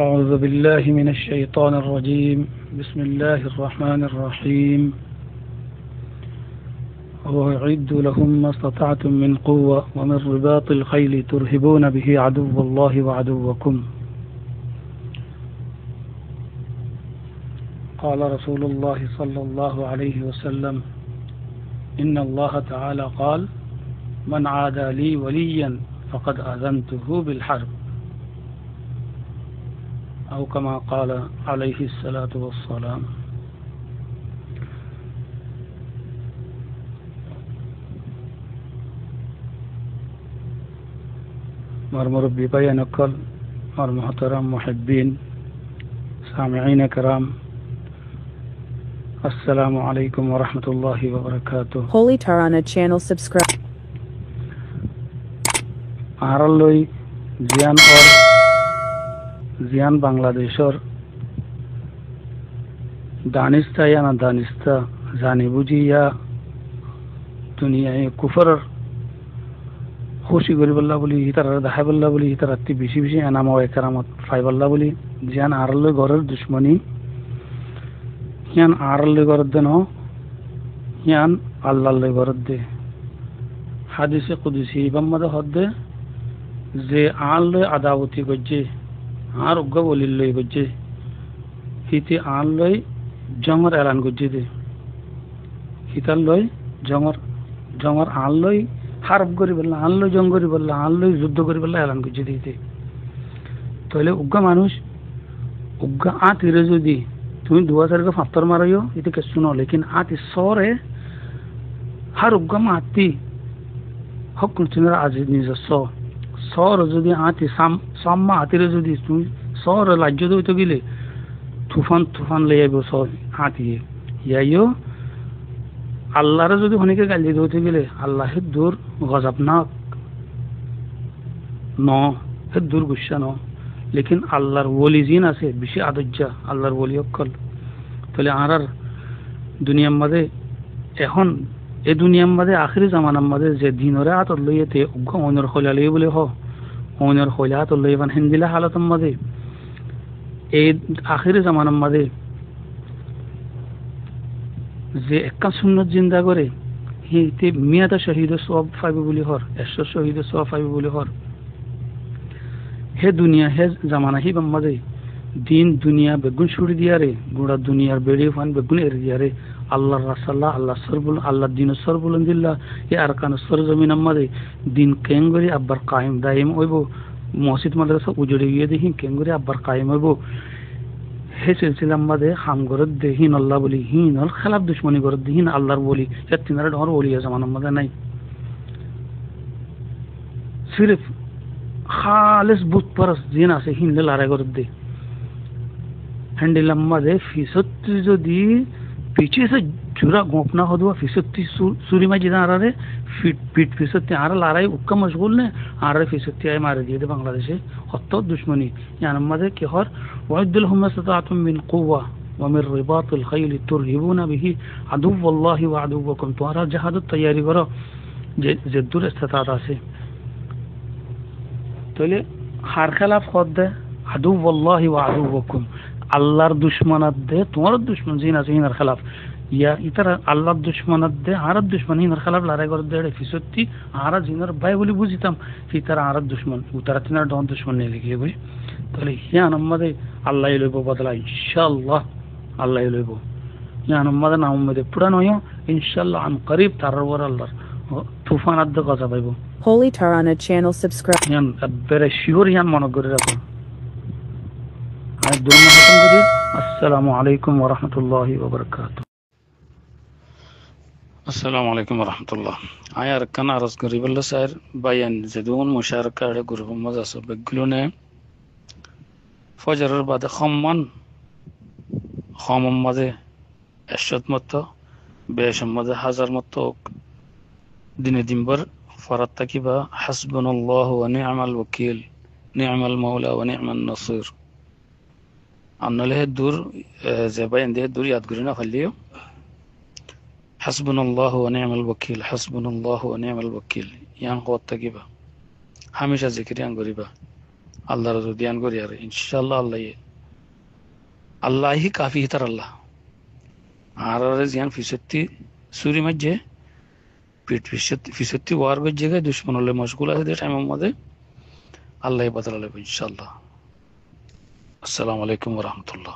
أعوذ بالله من الشيطان الرجيم بسم الله الرحمن الرحيم وأعدوا لهم ما استطعتم من قوة ومن رباط الخيل ترهبون به عدو الله وعدوكم قال رسول الله صلى الله عليه وسلم إن الله تعالى قال من عادى لي وليا فقد آذنته بالحرب أو كما قال عليه الصلاة والسلام مرمربي بيان كل محترم محبين سامعين كرام السلام عليكم ورحمة الله وبركاته. Holy Tarana channel subscribe. आरलोई जियान और जियान बांग्लादेशर दानिस्ता या ना दानिस्ता जानी बुझी या दुनिया कुफर खुशी गरी बल्ला बोली हितार दाहाय बल्ला बोली हितार अति बिशी बिशी एनाम और एकरामत फाइ बल्ला बोली जियान आरलोई गरर दुश्मनी हियान आरलोई गरर they know हियान Allah गरर they हादिसे कुदिसी बम्मद हद्दे J आल्लोई अदावती गज्जे are उग्गा बोलिल्लोई गज्जे हिते आल्लोई जंगर एलान गज्जे दे हिताल्लोई जंगर आल्लोई हारब करी बल्ला आल्लोई जंग करी बल्ला आल्लोई युद्ध करी बल्ला एलान गज्जे दिते तोले उग्गा मानुष उग्गा आतिरे जदि तुम दुआ सरगे फात्तर मारायो इते किच्छु न लेकिन आति सरे हार उग्गा माती हक तुमरा आज নিজস্ব सर যদি आती साम्मा आतिरे যদি তুমি सर राज्य দইতে গেলে তুফান লই আইবো সর আতিয়ে ইয়াইও আল্লাহরে যদি হনিকে গালি দইতে গেলে আল্লাহে দূর গজবনাক ন হে দূর গুসা ন लेकिन আল্লাহর ওলি জিন আছে বেশি আদজ্জা আল্লাহর ওলি অকল তাহলে আর দুনিয়ার মধ্যে এখন এই দুনিয়ার মধ্যে আখিরি জামানার মধ্যে যে দিনরে আত লইতে উগ্গ অনর খলালে বলে হ অনর খলাত লইবান হিন্দিলা হালাতের মধ্যে এই আখিরি জামানার মধ্যে যে একা সুন্নত জিন্দা করে হিতে মিয়াতা শহীদ সওয়াব পাইবে বলি হর 100 শহীদ সওয়াব পাইবে বলি হর হে দুনিয়া হে জামানা হি মধ্যে দিন দুনিয়া বেগুন ছুড়ি দিয়া রে গোড়া দুনিয়ার বেড়ে ফান বেগুন এর দিয়া রে আল্লাহর রাসূলুল্লাহ আল্লাহ সরবুল আল্লাহ দিন সরবুল দিল্লাহ এ আরকান সরজমিন আমাদে দিন কেঙ্গরি আব্বার কায়েম দাইম হইবো মসজিদ মাদ্রাসা উজড়ে গিয়ে দেখি কেঙ্গরি আব্বার কায়েম হইবো হে সিলসিলা আমাদে হাম গরদ দেহিন আল্লাহ বলি হিন আল খেলাফ দুশমনি গরদ দেহিন আল্লাহর বলি এ তিনারা ধর বলি জামান আমাদে নাই সিরফ খালিস বুত পরস জিন আছে হিন লড়াই গরদ দে হ্যান্ডেল আমাদে ফিসত্তি যদি पीछे से जुरा गोपना हो दुआ फिसत्ती सूरी में जिदा आ रहा है पीठ फिसत्ती आ रहा ला रहा है उक्का मशगूल ने आ रहा है फिसत्ती आए मारे दिए थे बांग्लादेश हत्तो दुश्मनी यानी मदे के हर वअद्दुल हुम सतातुम मिन कुव्वा व मिन रिबातिल खैल तुरहिबूना बिही अदुव्वल्लाहि व अदुव्वकुम तुम्हारा जहाद तैयारी करो जे दूर इस्तिताअत से तोले हार खिलाफ खुद दे अदुव्वल्लाहि व अदुव्वकुम আল্লাহর দুশমনাত দে তোমার দুশমন জিন আছে হিনার খেলাফ ইয়া ইতার আল্লাহর দুশমনাত দে আর দুশমন হিনার খেলাফ লড়াই করে দে ফিসত্তি আর জিনার ভাই বলি বুঝিতাম ফিতার আর দুশমন উতার তিনার ডন দুশমন নিয়ে লিখিয়ে বই তাহলে হিয়া নম্মদে আল্লাহ লইব বদলা ইনশাআল্লাহ আল্লাহ লইব হিয়া নম্মদে নাম মধ্যে পুরা নয় ইনশাআল্লাহ আন করিব তারওয়ার আল্লাহর তুফান আদ গজা পাইব Holy Tarana channel subscribe হিয়ান বেরে শিওর হিয়ান মনে করে রাখো السلام عليكم ورحمة الله وبركاته. السلام عليكم ورحمة الله. آیا رکن عرض قریب الله سایر بیان زدون مشارکه اړه گروه مزاسو بگلونه فجر بعد خامم مده اشد متا بیشم مده هزار متا دین دینبر فرات تکیبا حسبنا الله ونعم الوكيل نعم المولى ونعم النصير annale dur zebayn de dur yadgurina falliyo hasbunallahu wa ni'mal wakeel hasbunallahu wa ni'mal wakeel yan qot tagiba hamisha zikriyan goriba আল্লাহর ধ্যান করি আর ইনশাআল্লাহ আল্লাহি কাফি হিতার আল্লাহ আর জিয়ান ফিসত্তি সুরি মাঝে পিঠ ফিসত্তি ওয়ার জায়গায় দুশ্মন হলে মশগুল আছে টাইমের মধ্যে আল্লাহ বাতাল ইনশাআল্লাহ। আসসালামু আলাইকুম ওয়া রাহমাতুল্লাহ।